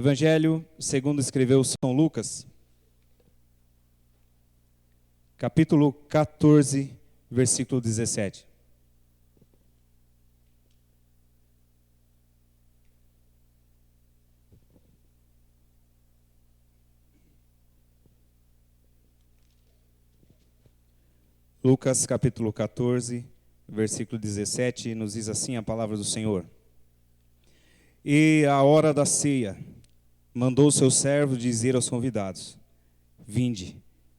Evangelho segundo escreveu São Lucas, capítulo 14, versículo 17. Lucas capítulo 14, versículo 17, nos diz assim a palavra do Senhor. E à hora da ceia, mandou o seu servo dizer aos convidados: vinde,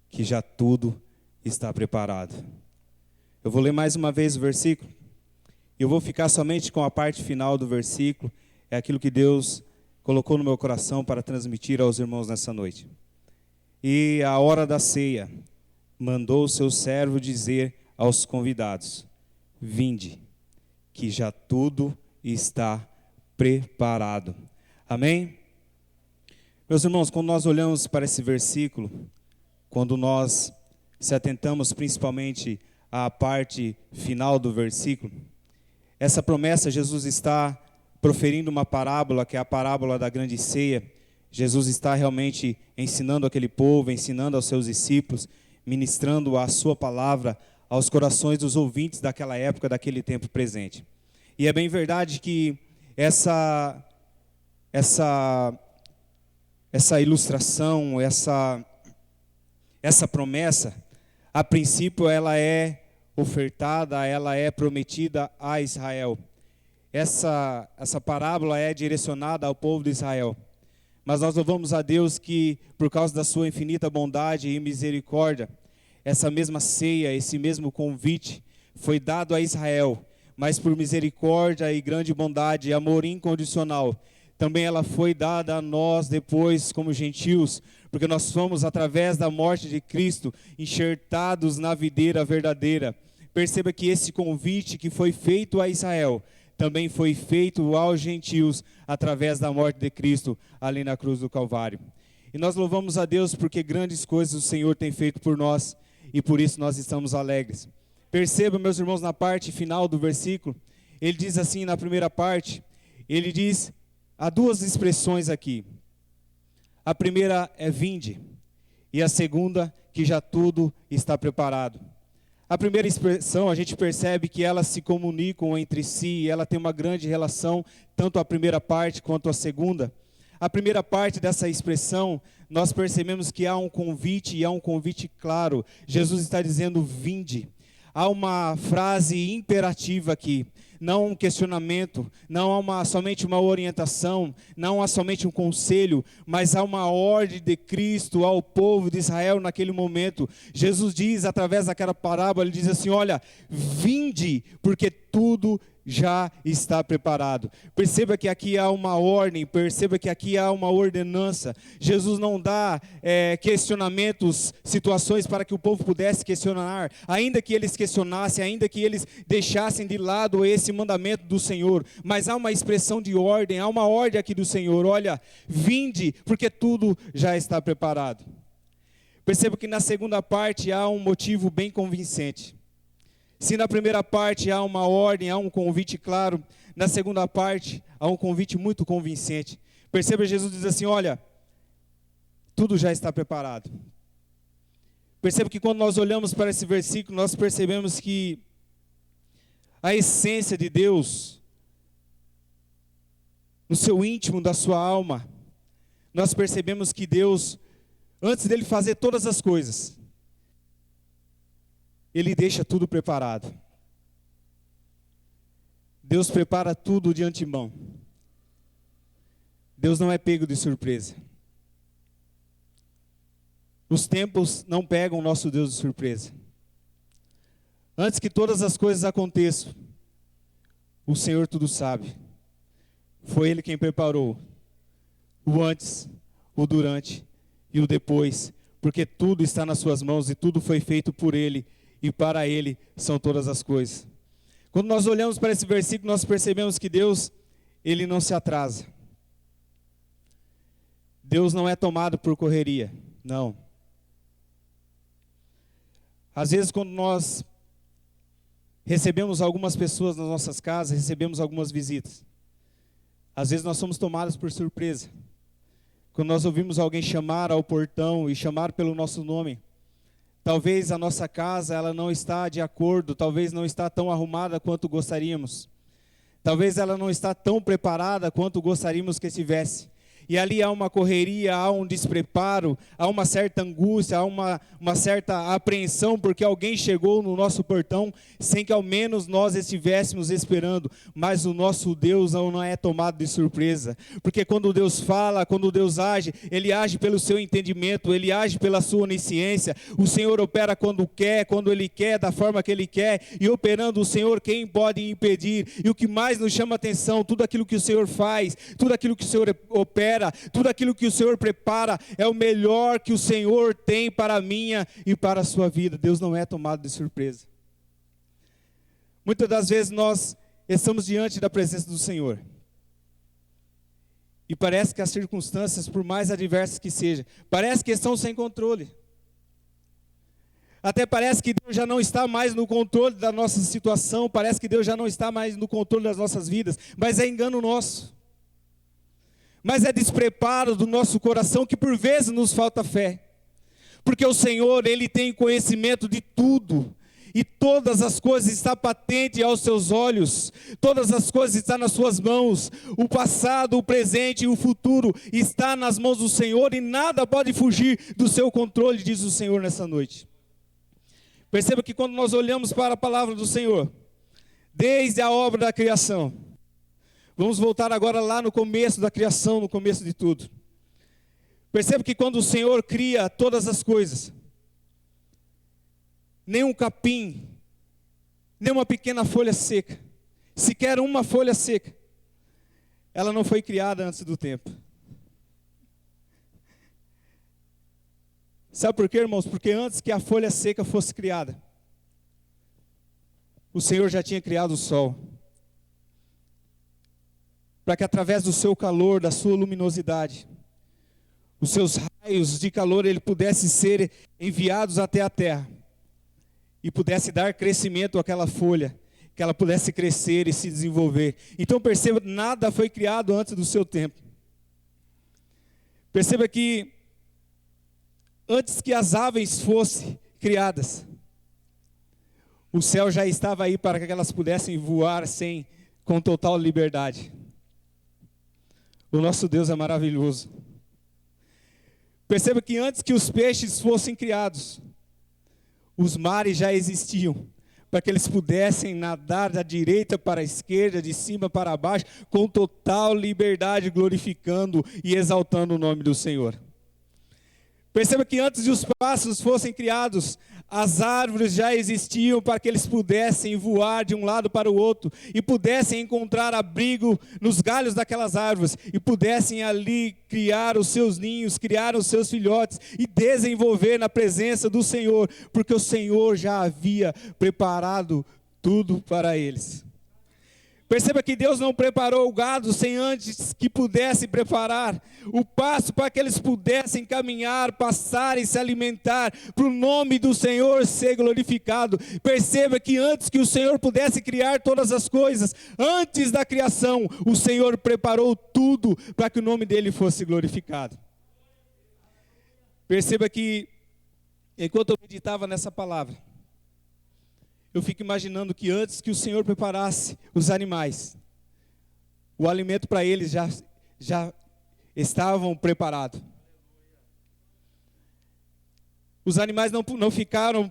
que já tudo está preparado. Eu vou ler mais uma vez o versículo. Eu vou ficar somente com a parte final do versículo. É aquilo que Deus colocou no meu coração para transmitir aos irmãos nessa noite. E à hora da ceia, mandou o seu servo dizer aos convidados: vinde, que já tudo está preparado. Amém? Meus irmãos, quando nós olhamos para esse versículo, quando nós se atentamos principalmente à parte final do versículo, essa promessa, Jesus está proferindo uma parábola, que é a parábola da grande ceia. Jesus está realmente ensinando aquele povo, ensinando aos seus discípulos, ministrando a sua palavra aos corações dos ouvintes daquela época, daquele tempo presente. E é bem verdade que essa ilustração, essa promessa, a princípio ela é ofertada, ela é prometida a Israel. Essa parábola é direcionada ao povo de Israel. Mas nós louvamos a Deus que, por causa da sua infinita bondade e misericórdia, essa mesma ceia, esse mesmo convite foi dado a Israel, mas por misericórdia e grande bondade e amor incondicional, também ela foi dada a nós depois como gentios, porque nós fomos, através da morte de Cristo, enxertados na videira verdadeira. Perceba que esse convite que foi feito a Israel, também foi feito aos gentios, através da morte de Cristo, ali na cruz do Calvário. E nós louvamos a Deus porque grandes coisas o Senhor tem feito por nós, e por isso nós estamos alegres. Perceba, meus irmãos, na parte final do versículo, ele diz assim na primeira parte, ele diz... Há duas expressões aqui. A primeira é vinde, e a segunda, que já tudo está preparado. A primeira expressão, a gente percebe que elas se comunicam entre si, e ela tem uma grande relação, tanto a primeira parte quanto a segunda. A primeira parte dessa expressão, nós percebemos que há um convite, e há um convite claro. Jesus está dizendo vinde. Há uma frase imperativa aqui. Não um questionamento, não há somente uma orientação, não há somente um conselho, mas há uma ordem de Cristo ao povo de Israel naquele momento. Jesus diz, através daquela parábola, ele diz assim, olha, vinde, porque tudo já está preparado. Perceba que aqui há uma ordem, perceba que aqui há uma ordenança. Jesus não dá questionamentos, situações para que o povo pudesse questionar, ainda que eles questionassem, ainda que eles deixassem de lado esse mandamento do Senhor, mas há uma expressão de ordem, há uma ordem aqui do Senhor, olha, vinde, porque tudo já está preparado. Perceba que na segunda parte há um motivo bem convincente. Se na primeira parte há uma ordem, há um convite claro, na segunda parte há um convite muito convincente. Perceba, Jesus diz assim, olha, tudo já está preparado. Perceba que quando nós olhamos para esse versículo, nós percebemos que a essência de Deus, no seu íntimo da sua alma, nós percebemos que Deus, antes dele fazer todas as coisas, Ele deixa tudo preparado. Deus prepara tudo de antemão. Deus não é pego de surpresa. Os tempos não pegam o nosso Deus de surpresa. Antes que todas as coisas aconteçam, o Senhor tudo sabe. Foi Ele quem preparou o antes, o durante e o depois, porque tudo está nas suas mãos e tudo foi feito por Ele. E para Ele são todas as coisas. Quando nós olhamos para esse versículo, nós percebemos que Deus, Ele não se atrasa. Deus não é tomado por correria, não. Às vezes quando nós recebemos algumas pessoas nas nossas casas, recebemos algumas visitas, às vezes nós somos tomados por surpresa. Quando nós ouvimos alguém chamar ao portão e chamar pelo nosso nome, talvez a nossa casa ela não está de acordo, talvez não está tão arrumada quanto gostaríamos. Talvez ela não está tão preparada quanto gostaríamos que estivesse. E ali há uma correria, há um despreparo, há uma certa angústia, há uma certa apreensão, porque alguém chegou no nosso portão sem que ao menos nós estivéssemos esperando. Mas o nosso Deus não é tomado de surpresa, porque quando Deus fala, quando Deus age, Ele age pelo seu entendimento, Ele age pela sua onisciência. O Senhor opera quando quer, quando Ele quer, da forma que Ele quer, e operando o Senhor, quem pode impedir? E o que mais nos chama atenção, tudo aquilo que o Senhor faz, tudo aquilo que o Senhor opera, tudo aquilo que o Senhor prepara é o melhor que o Senhor tem para a minha e para a sua vida. Deus não é tomado de surpresa. Muitas das vezes nós estamos diante da presença do Senhor e parece que as circunstâncias, por mais adversas que sejam, parece que estão sem controle. Até parece que Deus já não está mais no controle da nossa situação, parece que Deus já não está mais no controle das nossas vidas, mas é engano nosso. Mas é despreparo do nosso coração que por vezes nos falta fé. Porque o Senhor, Ele tem conhecimento de tudo. E todas as coisas estão patentes aos seus olhos. Todas as coisas estão nas suas mãos. O passado, o presente e o futuro está nas mãos do Senhor. E nada pode fugir do seu controle, diz o Senhor nessa noite. Perceba que quando nós olhamos para a palavra do Senhor, desde a obra da criação, vamos voltar agora lá no começo da criação, no começo de tudo. Perceba que quando o Senhor cria todas as coisas, nem um capim, nem uma pequena folha seca, sequer uma folha seca, ela não foi criada antes do tempo. Sabe por quê, irmãos? Porque antes que a folha seca fosse criada, o Senhor já tinha criado o sol, para que através do seu calor, da sua luminosidade, os seus raios de calor, ele pudesse ser enviados até a terra, e pudesse dar crescimento àquela folha, que ela pudesse crescer e se desenvolver. Então perceba, nada foi criado antes do seu tempo. Perceba que, antes que as aves fossem criadas, o céu já estava aí para que elas pudessem voar com total liberdade. O nosso Deus é maravilhoso. Perceba que antes que os peixes fossem criados, os mares já existiam, para que eles pudessem nadar da direita para a esquerda, de cima para baixo, com total liberdade, glorificando e exaltando o nome do Senhor. Perceba que antes de os pássaros fossem criados, as árvores já existiam para que eles pudessem voar de um lado para o outro e pudessem encontrar abrigo nos galhos daquelas árvores e pudessem ali criar os seus ninhos, criar os seus filhotes e desenvolver na presença do Senhor, porque o Senhor já havia preparado tudo para eles. Perceba que Deus não preparou o gado sem antes que pudesse preparar o pasto para que eles pudessem caminhar, passar e se alimentar, para o nome do Senhor ser glorificado. Perceba que antes que o Senhor pudesse criar todas as coisas, antes da criação, o Senhor preparou tudo para que o nome dele fosse glorificado. Perceba que, enquanto eu meditava nessa palavra, eu fico imaginando que antes que o Senhor preparasse os animais, o alimento para eles já estavam preparados. Os animais não ficaram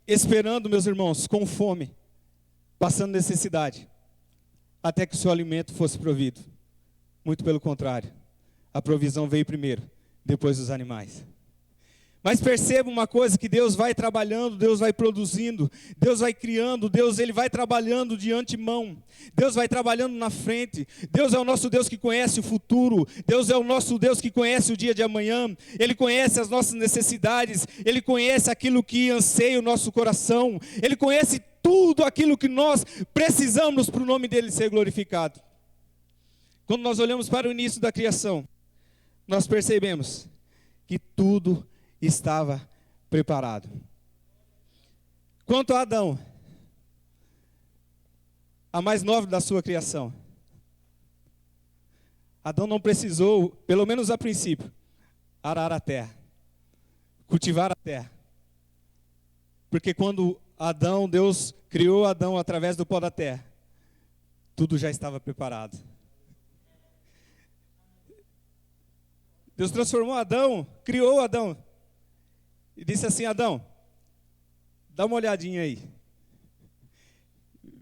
esperando, meus irmãos, com fome, passando necessidade, até que o seu alimento fosse provido. Muito pelo contrário, a provisão veio primeiro, depois os animais. Mas perceba uma coisa, que Deus vai trabalhando, Deus vai produzindo, Deus vai criando, Deus ele vai trabalhando de antemão, Deus vai trabalhando na frente. Deus é o nosso Deus que conhece o futuro, Deus é o nosso Deus que conhece o dia de amanhã, Ele conhece as nossas necessidades, Ele conhece aquilo que anseia o nosso coração, Ele conhece tudo aquilo que nós precisamos para o nome dEle ser glorificado. Quando nós olhamos para o início da criação, nós percebemos que tudo estava preparado. Quanto a Adão, a mais nova da sua criação, Adão não precisou, pelo menos a princípio, arar a terra, cultivar a terra. Porque quando Deus criou Adão através do pó da terra, tudo já estava preparado. Deus transformou Adão, criou Adão, e disse assim: Adão, dá uma olhadinha aí.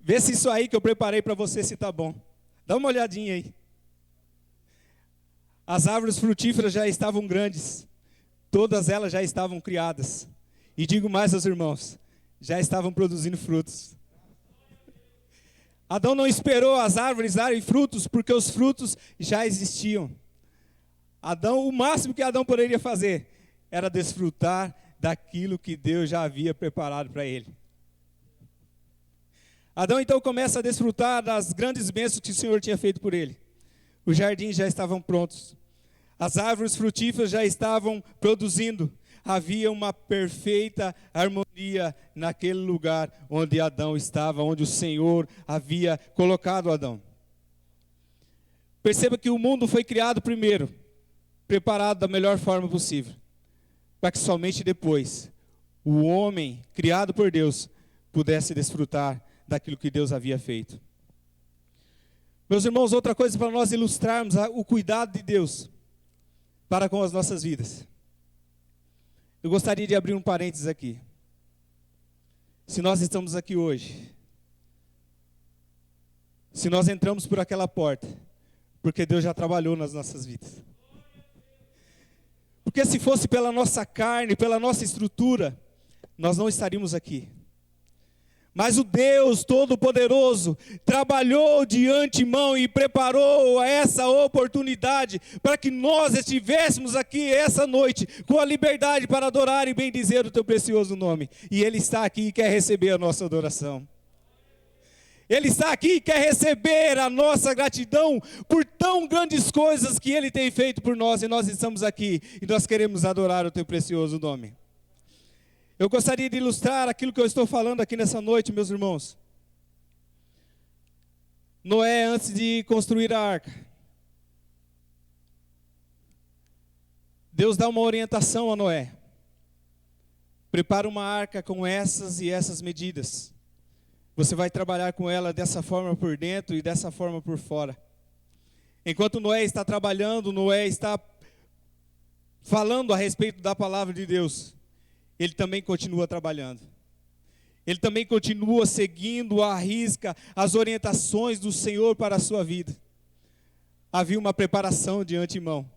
Vê se isso aí que eu preparei para você se está bom. Dá uma olhadinha aí. As árvores frutíferas já estavam grandes. Todas elas já estavam criadas. E digo mais aos irmãos, já estavam produzindo frutos. Adão não esperou as árvores darem frutos, porque os frutos já existiam. O máximo que Adão poderia fazer era desfrutar daquilo que Deus já havia preparado para ele. Adão então começa a desfrutar das grandes bênçãos que o Senhor tinha feito por ele. Os jardins já estavam prontos. As árvores frutíferas já estavam produzindo. Havia uma perfeita harmonia naquele lugar onde Adão estava, onde o Senhor havia colocado Adão. Perceba que o mundo foi criado primeiro, preparado da melhor forma possível, para que somente depois o homem, criado por Deus, pudesse desfrutar daquilo que Deus havia feito. Meus irmãos, outra coisa para nós ilustrarmos o cuidado de Deus para com as nossas vidas. Eu gostaria de abrir um parênteses aqui. Se nós estamos aqui hoje, se nós entramos por aquela porta, porque Deus já trabalhou nas nossas vidas. Porque se fosse pela nossa carne, pela nossa estrutura, nós não estaríamos aqui. Mas o Deus Todo-Poderoso trabalhou de antemão e preparou essa oportunidade para que nós estivéssemos aqui essa noite com a liberdade para adorar e bendizer o teu precioso nome. E Ele está aqui e quer receber a nossa adoração. Ele está aqui e quer receber a nossa gratidão por tão grandes coisas que Ele tem feito por nós. E nós estamos aqui e nós queremos adorar o teu precioso nome. Eu gostaria de ilustrar aquilo que eu estou falando aqui nessa noite, meus irmãos. Noé, antes de construir a arca, Deus dá uma orientação a Noé. Prepara uma arca com essas e essas medidas. Você vai trabalhar com ela dessa forma por dentro e dessa forma por fora. Enquanto Noé está trabalhando, Noé está falando a respeito da palavra de Deus. Ele também continua trabalhando. Ele também continua seguindo à risca as orientações do Senhor para a sua vida. Havia uma preparação de antemão.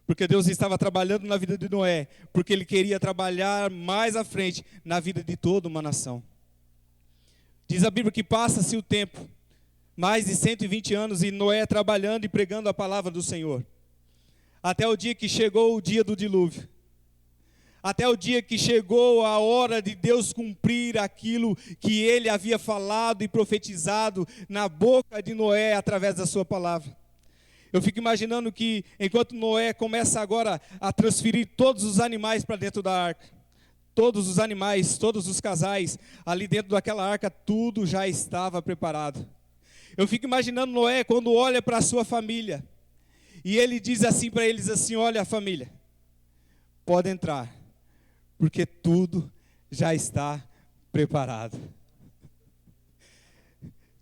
Porque Deus estava trabalhando na vida de Noé. Porque Ele queria trabalhar mais à frente na vida de toda uma nação. Diz a Bíblia que passa-se o tempo. Mais de 120 anos e Noé trabalhando e pregando a palavra do Senhor. Até o dia que chegou o dia do dilúvio. Até o dia que chegou a hora de Deus cumprir aquilo que Ele havia falado e profetizado na boca de Noé através da sua palavra. Eu fico imaginando que enquanto Noé começa agora a transferir todos os animais para dentro da arca, todos os animais, todos os casais, ali dentro daquela arca, tudo já estava preparado. Eu fico imaginando Noé quando olha para a sua família, e ele diz assim para eles assim: olha, família, pode entrar. Porque tudo já está preparado.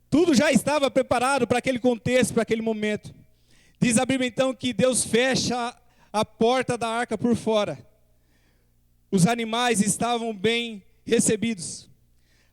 Tudo já estava preparado para aquele contexto, para aquele momento. Diz a Bíblia então que Deus fecha a porta da arca por fora. Os animais estavam bem recebidos.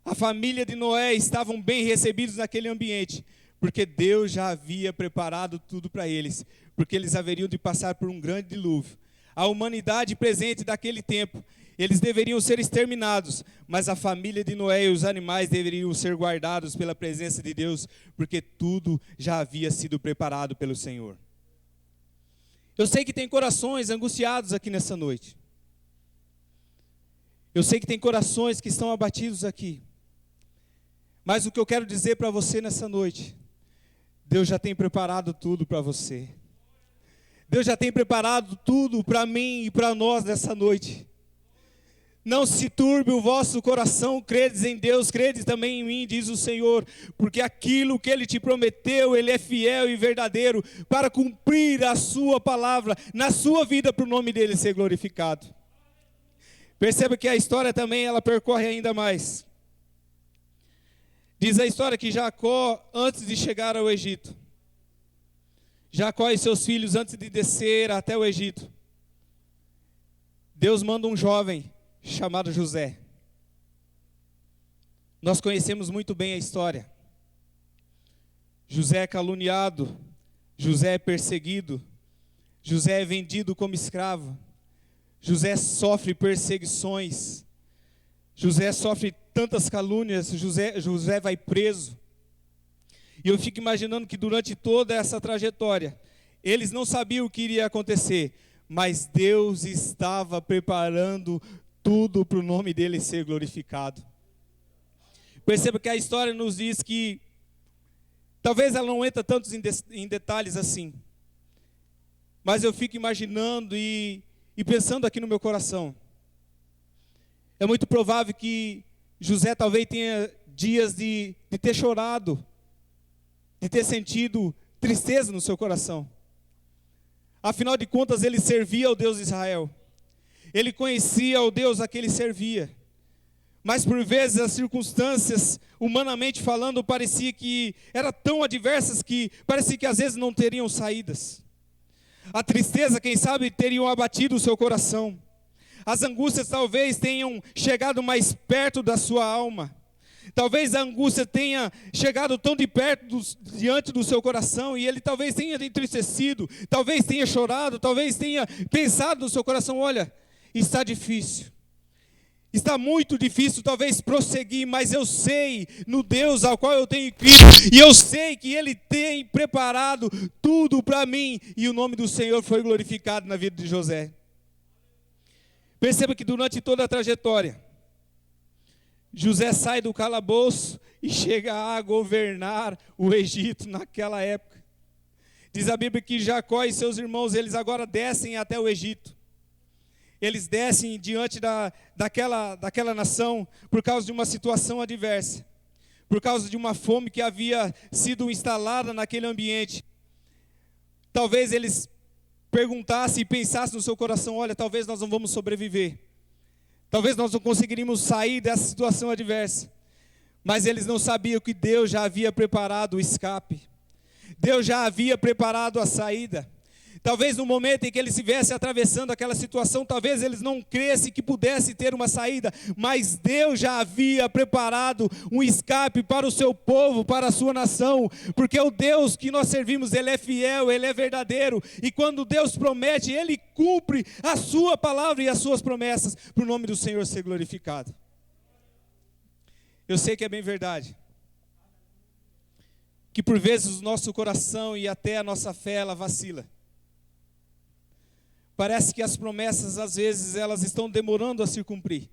A família de Noé estavam bem recebidos naquele ambiente. Porque Deus já havia preparado tudo para eles. Porque eles haveriam de passar por um grande dilúvio. A humanidade presente daquele tempo, eles deveriam ser exterminados, mas a família de Noé e os animais deveriam ser guardados pela presença de Deus, porque tudo já havia sido preparado pelo Senhor. Eu sei que tem corações angustiados aqui nessa noite. Eu sei que tem corações que estão abatidos aqui. Mas o que eu quero dizer para você nessa noite, Deus já tem preparado tudo para você. Deus já tem preparado tudo para mim e para nós nessa noite. Não se turbe o vosso coração, credes em Deus, credes também em mim, diz o Senhor, porque aquilo que Ele te prometeu, Ele é fiel e verdadeiro, para cumprir a sua palavra, na sua vida, para o nome dEle ser glorificado. Perceba que a história também, ela percorre ainda mais. Diz a história que Jacó, antes de chegar ao Egito, Jacó e seus filhos, antes de descer até o Egito, Deus manda um jovem chamado José. Nós conhecemos muito bem a história. José é caluniado, José é perseguido, José é vendido como escravo, José sofre perseguições, José sofre tantas calúnias, José vai preso. E eu fico imaginando que durante toda essa trajetória, eles não sabiam o que iria acontecer, mas Deus estava preparando tudo para o nome dele ser glorificado. Perceba que a história nos diz que, talvez ela não entra tanto em detalhes assim, mas eu fico imaginando e pensando aqui no meu coração. É muito provável que José talvez tenha dias de ter chorado, de ter sentido tristeza no seu coração. Afinal de contas, ele servia ao Deus de Israel. Ele conhecia o Deus a que ele servia. Mas por vezes as circunstâncias, humanamente falando, parecia que eram tão adversas que parecia que às vezes não teriam saídas. A tristeza, quem sabe, teriam abatido o seu coração. As angústias talvez tenham chegado mais perto da sua alma. Talvez a angústia tenha chegado tão de perto diante do seu coração, e ele talvez tenha entristecido, talvez tenha chorado, talvez tenha pensado no seu coração: olha, está difícil, está muito difícil talvez prosseguir, mas eu sei no Deus ao qual eu tenho crido, e eu sei que Ele tem preparado tudo para mim, e o nome do Senhor foi glorificado na vida de José. Perceba que durante toda a trajetória, José sai do calabouço e chega a governar o Egito naquela época. Diz a Bíblia que Jacó e seus irmãos, eles agora descem até o Egito. Eles descem diante daquela nação por causa de uma situação adversa, por causa de uma fome que havia sido instalada naquele ambiente. Talvez eles perguntassem e pensassem no seu coração: olha, talvez nós não vamos sobreviver. Talvez nós não conseguiríamos sair dessa situação adversa. Mas eles não sabiam que Deus já havia preparado o escape. Deus já havia preparado a saída. Talvez no momento em que eles estivessem atravessando aquela situação, talvez eles não crescem que pudesse ter uma saída, mas Deus já havia preparado um escape para o seu povo, para a sua nação, porque o Deus que nós servimos, Ele é fiel, Ele é verdadeiro, e quando Deus promete, Ele cumpre a sua palavra e as suas promessas, para o nome do Senhor ser glorificado. Eu sei que é bem verdade, que por vezes o nosso coração e até a nossa fé, ela vacila. Parece que as promessas, às vezes, elas estão demorando a se cumprir.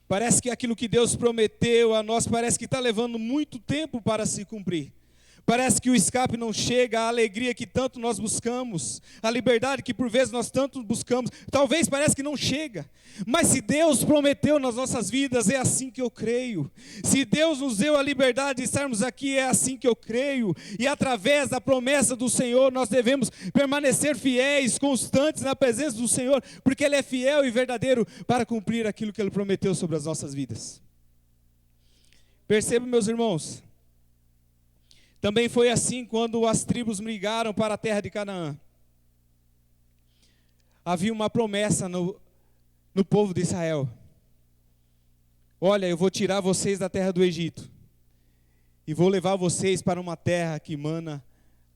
Parece que aquilo que Deus prometeu a nós, parece que está levando muito tempo para se cumprir. Parece que o escape não chega, a alegria que tanto nós buscamos, a liberdade que por vezes nós tanto buscamos, talvez parece que não chega. Mas se Deus prometeu nas nossas vidas, é assim que eu creio. Se Deus nos deu a liberdade de estarmos aqui, é assim que eu creio. E através da promessa do Senhor, nós devemos permanecer fiéis, constantes na presença do Senhor, porque Ele é fiel e verdadeiro para cumprir aquilo que Ele prometeu sobre as nossas vidas. Percebam, meus irmãos, também foi assim quando as tribos migraram para a terra de Canaã. Havia uma promessa no povo de Israel: olha, eu vou tirar vocês da terra do Egito e vou levar vocês para uma terra que mana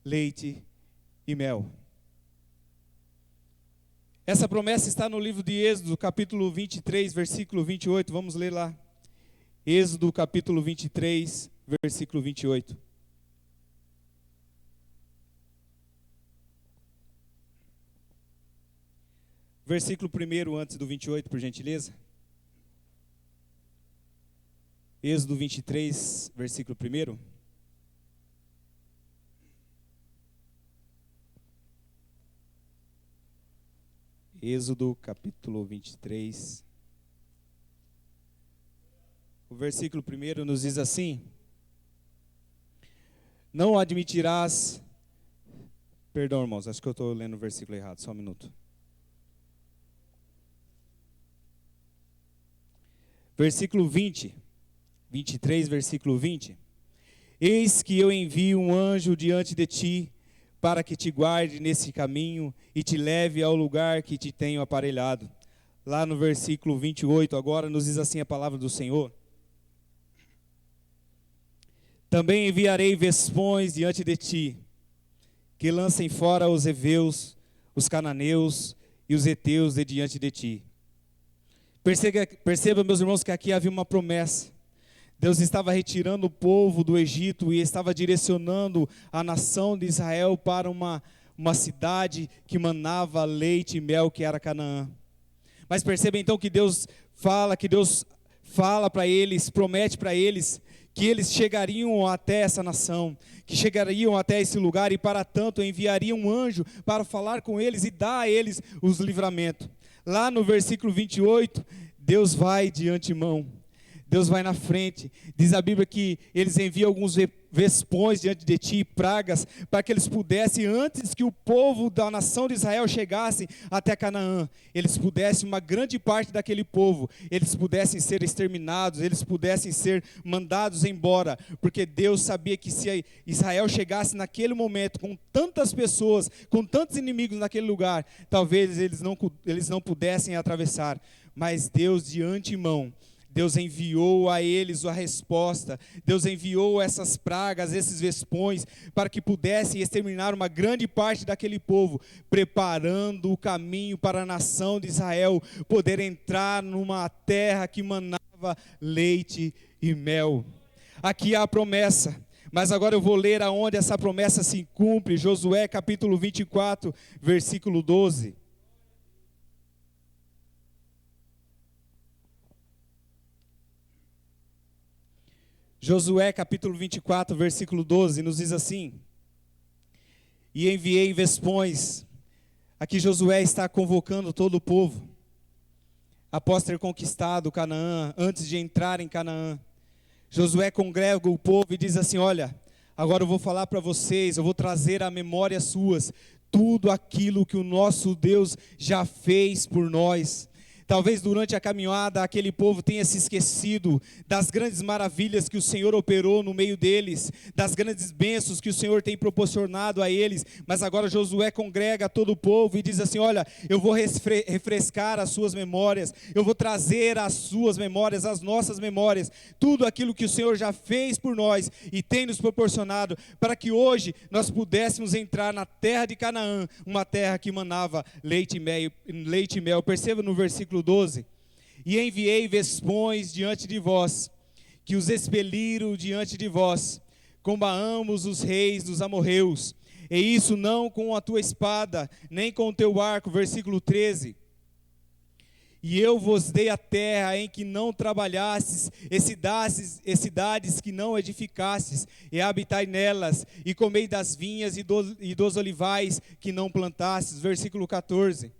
leite e mel. Essa promessa está no livro de Êxodo, capítulo 23, versículo 28. Vamos ler lá. Êxodo, capítulo 23, versículo 28. Versículo 1 antes do 28, por gentileza. Êxodo 23, versículo 1. Êxodo capítulo 23. O versículo 1 nos diz assim: não admitirás... Perdão, irmãos, acho que eu estou lendo o versículo errado, só um minuto. Versículo 20, 23, versículo 20. Eis que eu envio um anjo diante de ti, para que te guarde nesse caminho e te leve ao lugar que te tenho aparelhado. Lá no versículo 28, agora nos diz assim a palavra do Senhor: também enviarei vespões diante de ti, que lancem fora os heveus, os cananeus e os heteus de diante de ti. Perceba, meus irmãos, que aqui havia uma promessa. Deus estava retirando o povo do Egito e estava direcionando a nação de Israel para uma cidade que manava leite e mel, que era Canaã. Mas perceba então que Deus fala para eles, promete para eles, que eles chegariam até essa nação, que chegariam até esse lugar e para tanto enviaria um anjo para falar com eles e dar a eles os livramentos. Lá no versículo 28, Deus vai de antemão, Deus vai na frente. Diz a Bíblia que eles enviam alguns vespões diante de ti, pragas, para que eles pudessem, antes que o povo da nação de Israel chegasse até Canaã, eles pudessem, uma grande parte daquele povo, eles pudessem ser exterminados, eles pudessem ser mandados embora, porque Deus sabia que se Israel chegasse naquele momento com tantas pessoas, com tantos inimigos naquele lugar, talvez eles não pudessem atravessar. Mas Deus de antemão, Deus enviou a eles a resposta, Deus enviou essas pragas, esses vespões, para que pudessem exterminar uma grande parte daquele povo, preparando o caminho para a nação de Israel poder entrar numa terra que manava leite e mel. Aqui há a promessa, mas agora eu vou ler aonde essa promessa se cumpre. Josué capítulo 24, versículo 12. Josué capítulo 24, versículo 12, nos diz assim: e enviei vespões. Aqui Josué está convocando todo o povo, após ter conquistado Canaã, antes de entrar em Canaã. Josué congrega o povo e diz assim: olha, agora eu vou falar para vocês, eu vou trazer à memória suas tudo aquilo que o nosso Deus já fez por nós. Talvez durante a caminhada aquele povo tenha se esquecido das grandes maravilhas que o Senhor operou no meio deles, das grandes bênçãos que o Senhor tem proporcionado a eles, mas agora Josué congrega todo o povo e diz assim: olha, eu vou refrescar as suas memórias, eu vou trazer às suas memórias, às nossas memórias, tudo aquilo que o Senhor já fez por nós e tem nos proporcionado, para que hoje nós pudéssemos entrar na terra de Canaã, uma terra que manava leite e mel. Perceba no versículo 12: e enviei vespões diante de vós, que os expeliram diante de vós, combaamos os reis dos amorreus, e isso não com a tua espada, nem com o teu arco. Versículo 13: e eu vos dei a terra em que não trabalhastes, e cidades que não edificastes, e habitai nelas, e comei das vinhas e dos olivais que não plantastes. Versículo 14: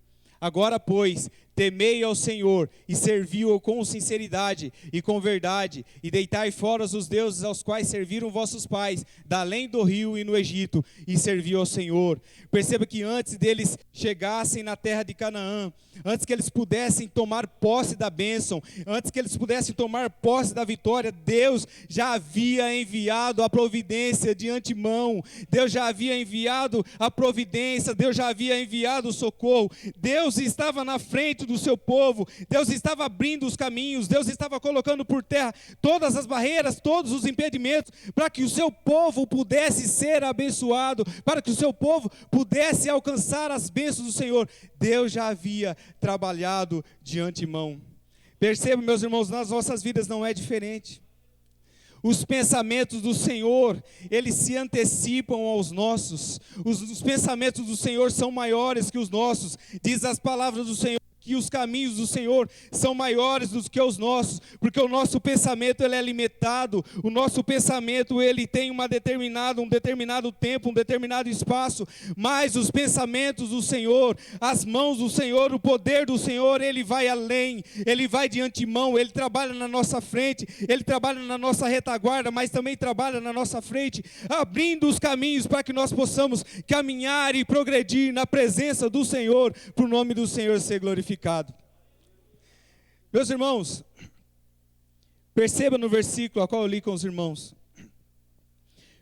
agora, pois, temei ao Senhor e servi-o com sinceridade e com verdade, e deitai fora os deuses aos quais serviram vossos pais, da além do rio e no Egito, e servi ao Senhor. Perceba que antes deles chegassem na terra de Canaã, antes que eles pudessem tomar posse da bênção, antes que eles pudessem tomar posse da vitória, Deus já havia enviado a providência de antemão, Deus já havia enviado a providência, Deus já havia enviado o socorro, Deus estava na frente do seu povo, Deus estava abrindo os caminhos, Deus estava colocando por terra todas as barreiras, todos os impedimentos, para que o seu povo pudesse ser abençoado, para que o seu povo pudesse alcançar as bênçãos do Senhor. Deus já havia trabalhado de antemão. Perceba, meus irmãos, nas nossas vidas não é diferente. Os pensamentos do Senhor, eles se antecipam aos nossos. Os pensamentos do Senhor são maiores que os nossos. Diz as palavras do Senhor que os caminhos do Senhor são maiores do que os nossos, porque o nosso pensamento ele é limitado, o nosso pensamento ele tem um determinado tempo, um determinado espaço, mas os pensamentos do Senhor, as mãos do Senhor, o poder do Senhor, ele vai além, ele vai de antemão, ele trabalha na nossa frente, ele trabalha na nossa retaguarda, mas também trabalha na nossa frente, abrindo os caminhos para que nós possamos caminhar e progredir na presença do Senhor, para o nome do Senhor ser glorificado. Meus irmãos, perceba no versículo a qual eu li com os irmãos: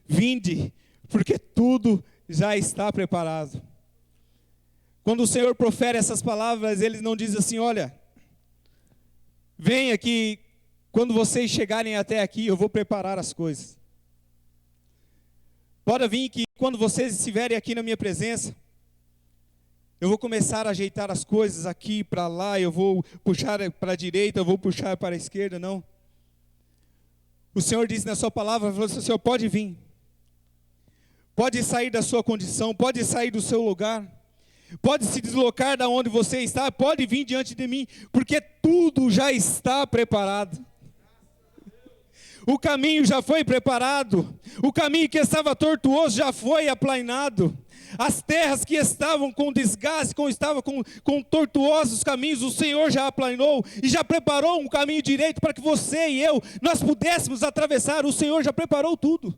vinde, porque tudo já está preparado. Quando o Senhor profere essas palavras, Ele não diz assim: olha, venha que quando vocês chegarem até aqui, eu vou preparar as coisas. Pode vir que quando vocês estiverem aqui na minha presença, eu vou começar a ajeitar as coisas aqui para lá, eu vou puxar para a direita, eu vou puxar para a esquerda, não. O Senhor disse na sua palavra, falou assim: Senhor, pode vir. Pode sair da sua condição, pode sair do seu lugar, pode se deslocar da onde você está, pode vir diante de mim, porque tudo já está preparado. O caminho já foi preparado, o caminho que estava tortuoso já foi aplainado, as terras que estavam com desgaste, estavam com tortuosos caminhos, o Senhor já aplainou e já preparou um caminho direito para que você e eu, nós pudéssemos atravessar. O Senhor já preparou tudo.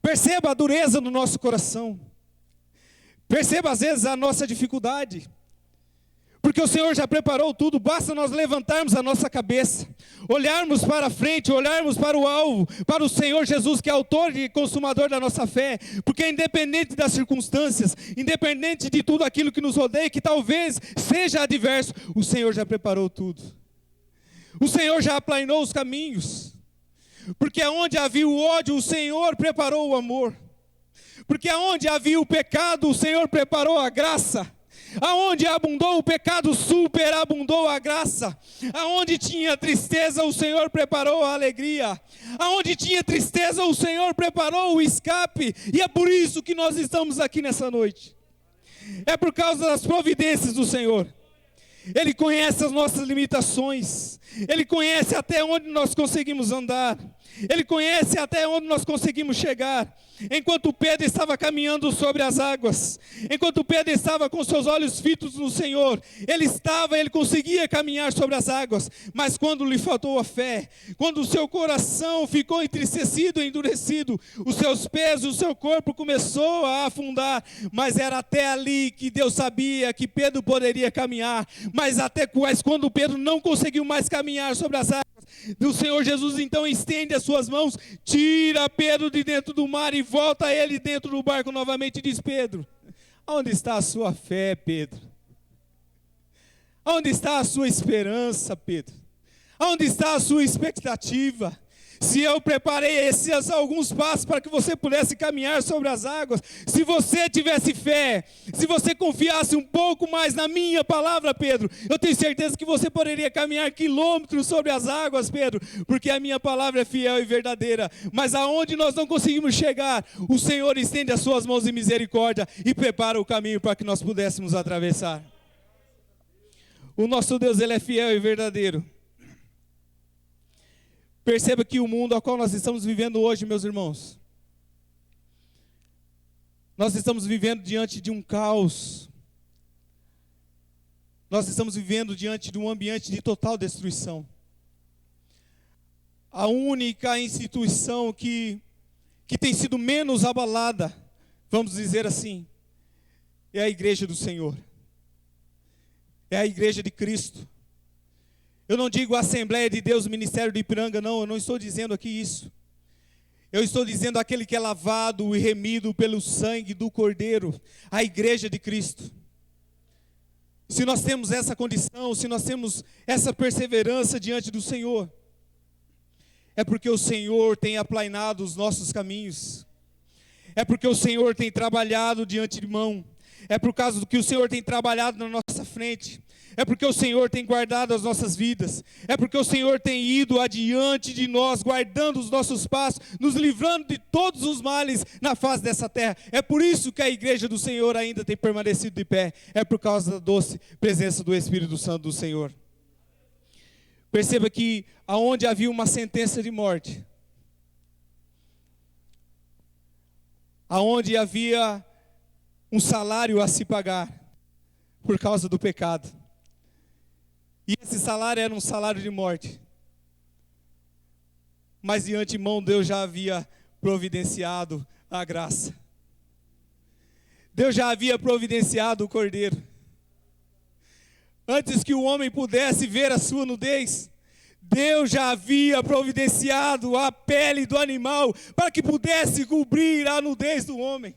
Perceba a dureza no nosso coração, perceba às vezes a nossa dificuldade, porque o Senhor já preparou tudo, basta nós levantarmos a nossa cabeça, olharmos para frente, olharmos para o alvo, para o Senhor Jesus, que é autor e consumador da nossa fé, porque independente das circunstâncias, independente de tudo aquilo que nos rodeia, que talvez seja adverso, o Senhor já preparou tudo, o Senhor já aplainou os caminhos, porque aonde havia o ódio, o Senhor preparou o amor, porque aonde havia o pecado, o Senhor preparou a graça, aonde abundou o pecado, superabundou a graça. Aonde tinha tristeza, o Senhor preparou a alegria. Aonde tinha tristeza, o Senhor preparou o escape. E é por isso que nós estamos aqui nessa noite. É por causa das providências do Senhor. Ele conhece as nossas limitações. Ele conhece até onde nós conseguimos andar. Ele conhece até onde nós conseguimos chegar. Enquanto Pedro estava caminhando sobre as águas, enquanto Pedro estava com seus olhos fitos no Senhor, ele conseguia caminhar sobre as águas, mas quando lhe faltou a fé, quando o seu coração ficou entristecido, endurecido, os seus pés, o seu corpo começou a afundar, mas era até ali que Deus sabia que Pedro poderia caminhar, mas quando Pedro não conseguiu mais caminhar sobre as águas, o Senhor Jesus então estende as suas mãos, tira Pedro de dentro do mar e volta ele dentro do barco novamente e diz: Pedro, onde está a sua fé, Pedro? Onde está a sua esperança, Pedro? Onde está a sua expectativa? Se eu preparei esses alguns passos para que você pudesse caminhar sobre as águas, se você tivesse fé, se você confiasse um pouco mais na minha palavra, Pedro, eu tenho certeza que você poderia caminhar quilômetros sobre as águas, Pedro, porque a minha palavra é fiel e verdadeira. Mas aonde nós não conseguimos chegar, o Senhor estende as suas mãos de misericórdia e prepara o caminho para que nós pudéssemos atravessar. O nosso Deus, Ele é fiel e verdadeiro. Perceba que o mundo ao qual nós estamos vivendo hoje, meus irmãos, nós estamos vivendo diante de um caos. Nós estamos vivendo diante de um ambiente de total destruição. A única instituição que tem sido menos abalada, vamos dizer assim, é a igreja do Senhor. É a igreja de Cristo. Eu não digo Assembleia de Deus, Ministério de Ipiranga, não, eu não estou dizendo aqui isso. Eu estou dizendo aquele que é lavado e remido pelo sangue do Cordeiro, a igreja de Cristo. Se nós temos essa condição, se nós temos essa perseverança diante do Senhor, é porque o Senhor tem aplainado os nossos caminhos, é porque o Senhor tem trabalhado de antemão, É por causa do que o Senhor tem trabalhado na nossa frente. É porque o Senhor tem guardado as nossas vidas. É porque o Senhor tem ido adiante de nós, guardando os nossos passos, nos livrando de todos os males na face dessa terra. É por isso que a igreja do Senhor ainda tem permanecido de pé. É por causa da doce presença do Espírito Santo do Senhor. Perceba que aonde havia uma sentença de morte, aonde havia um salário a se pagar por causa do pecado, e esse salário era um salário de morte, mas de antemão Deus já havia providenciado a graça. Deus já havia providenciado o cordeiro. Antes que o homem pudesse ver a sua nudez, Deus já havia providenciado a pele do animal para que pudesse cobrir a nudez do homem.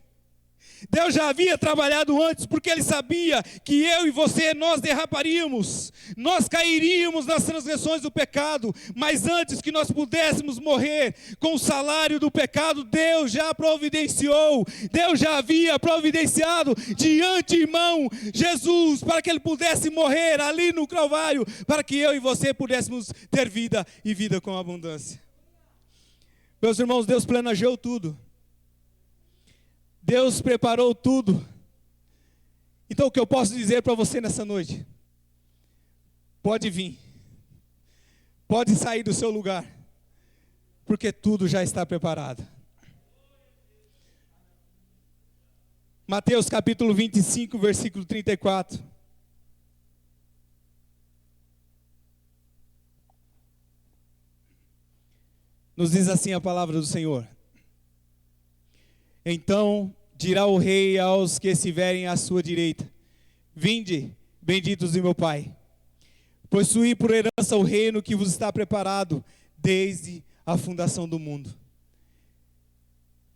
Deus já havia trabalhado antes, porque Ele sabia que eu e você, nós derraparíamos, nós cairíamos nas transgressões do pecado, mas antes que nós pudéssemos morrer com o salário do pecado, Deus já providenciou, Deus já havia providenciado de antemão Jesus, para que Ele pudesse morrer ali no Calvário, para que eu e você pudéssemos ter vida e vida com abundância. Meus irmãos, Deus planejou tudo. Deus preparou tudo. Então o que eu posso dizer para você nessa noite? Pode vir. Pode sair do seu lugar. Porque tudo já está preparado. Mateus capítulo 25, versículo 34. Nos diz assim a palavra do Senhor. Então dirá o rei aos que estiverem à sua direita: vinde, benditos de meu Pai, possuí por herança o reino que vos está preparado desde a fundação do mundo.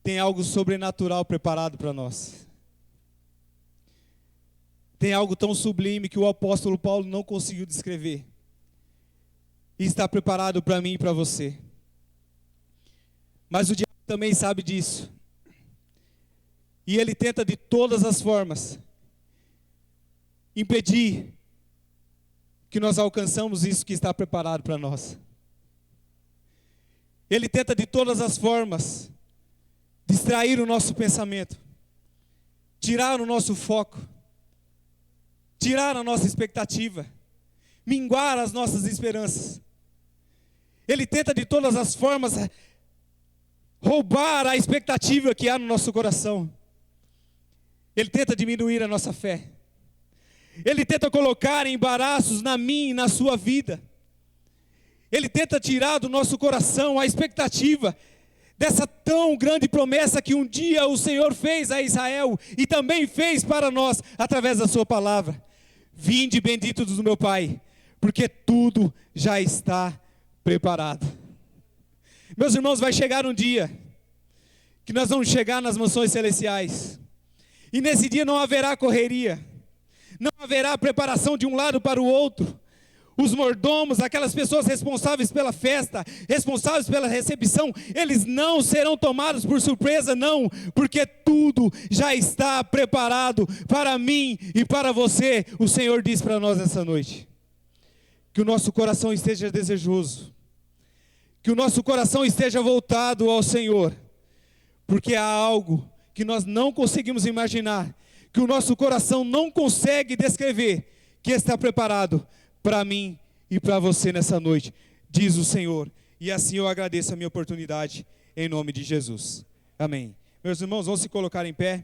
Tem algo sobrenatural preparado para nós. Tem algo tão sublime que o apóstolo Paulo não conseguiu descrever. E está preparado para mim e para você. Mas o diabo também sabe disso. E ele tenta de todas as formas impedir que nós alcançamos isso que está preparado para nós. Ele tenta de todas as formas distrair o nosso pensamento, tirar o nosso foco, tirar a nossa expectativa, minguar as nossas esperanças. Ele tenta de todas as formas roubar a expectativa que há no nosso coração. Ele tenta diminuir a nossa fé. Ele tenta colocar embaraços na minha e na sua vida. Ele tenta tirar do nosso coração a expectativa dessa tão grande promessa que um dia o Senhor fez a Israel e também fez para nós através da sua palavra. Vinde, benditos do meu Pai, porque tudo já está preparado. Meus irmãos, vai chegar um dia que nós vamos chegar nas mansões celestiais. E nesse dia não haverá correria, não haverá preparação de um lado para o outro. Os mordomos, aquelas pessoas responsáveis pela festa, responsáveis pela recepção, eles não serão tomados por surpresa, não, porque tudo já está preparado para mim e para você. O Senhor diz para nós nessa noite, que o nosso coração esteja desejoso, que o nosso coração esteja voltado ao Senhor, porque há algo que nós não conseguimos imaginar, que o nosso coração não consegue descrever, que está preparado para mim e para você nessa noite, diz o Senhor. E assim eu agradeço a minha oportunidade, em nome de Jesus. Amém. Meus irmãos, vão se colocar em pé.